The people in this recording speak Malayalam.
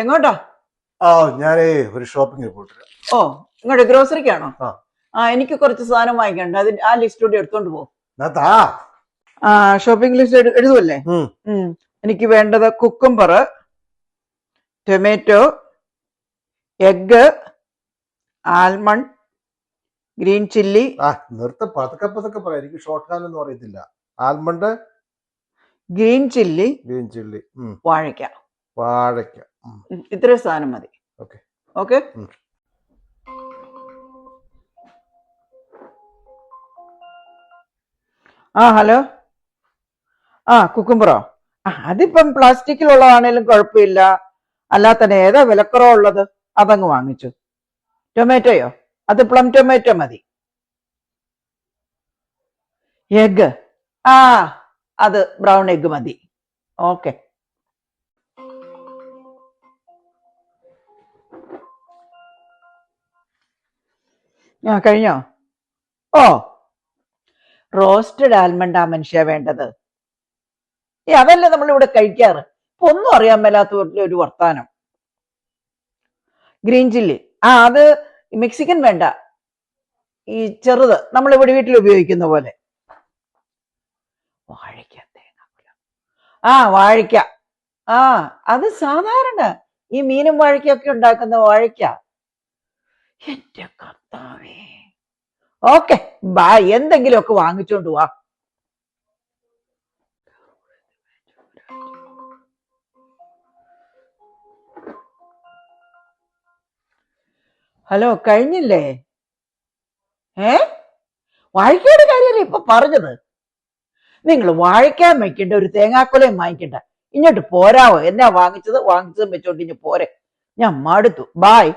എങ്ങോട്ടാ? ആ ഞാനേ ഒരു ഷോപ്പിംഗ് പോയിട്ട്. ഓ, ഇങ്ങോട്ട് ഗ്രോസറിക്കാണോ? ആ. എനിക്ക് കുറച്ച് സാധനം വാങ്ങിക്കണ്ട. അത് ആ ലിസ്റ്റ് കൂടി എടുത്തോണ്ട് പോകും. താ. ഷോപ്പിംഗ് ലിസ്റ്റ് എഴുതുമല്ലേ? എനിക്ക് വേണ്ടത് cucumber, tomato, egg, almond, green chilli. നിർത്ത പതുക്കെ പതുക്കെ പറയാം, എനിക്ക് ഷോർട്ട് ഹാൻഡ് ഒന്നും അറിയത്തില്ല. ആൽമണ്ട്, ഗ്രീൻ ചില്ലി, വാഴയ്ക്ക. ഇത്രയും സാധനം മതി. ഓക്കെ. ഹലോ. കുക്കുംബറോ? അതിപ്പം പ്ലാസ്റ്റിക്കിലുള്ളതാണേലും കുഴപ്പമില്ല. അല്ലാതെ തന്നെ ഏതാ വിലക്കുറവുള്ളത് അതങ്ങ് വാങ്ങിച്ചു. ടൊമാറ്റോയോ? അത് പ്ലം ടൊമാറ്റോ മതി. എഗ് അത് ബ്രൗൺ എഗ് മതി. ഓക്കെ. കഴിഞ്ഞോ? റോസ്റ്റഡ് ആൽമണ്ട് മനുഷ്യ വേണ്ടത്. അതല്ലേ നമ്മളിവിടെ കഴിക്കാറ്. ഇപ്പൊ ഒന്നും അറിയാൻ മേലാത്ത ഒരു വർത്താനം. ഗ്രീൻ ചില്ലി അത് മെക്സിക്കൻ വേണ്ട, ഈ ചെറുത് നമ്മളിവിടെ വീട്ടിൽ ഉപയോഗിക്കുന്ന പോലെ. വാഴയ്ക്ക, വാഴയ്ക്ക അത് സാധാരണ ഈ മീനും വാഴയ്ക്കൊക്കെ ഉണ്ടാക്കുന്ന വാഴയ്ക്ക. എന്റെ കർത്താവേ. ഓക്കെ, എന്തെങ്കിലുമൊക്കെ വാങ്ങിച്ചോണ്ട് വാ. ഹലോ, കഴിഞ്ഞില്ലേ? വാഴയ്ക്കയുടെ കാര്യമല്ലേ ഇപ്പൊ പറഞ്ഞത്? നിങ്ങൾ വാഴയ്ക്കാൻ വയ്ക്കണ്ട, ഒരു തേങ്ങാക്കൊലയും വാങ്ങിക്കണ്ട. ഇങ്ങോട്ട് പോരാവോ? എന്നാ വാങ്ങിച്ചത് വെച്ചോണ്ട് ഇനി പോരെ. ഞാൻ മടുത്തു. ബായ്.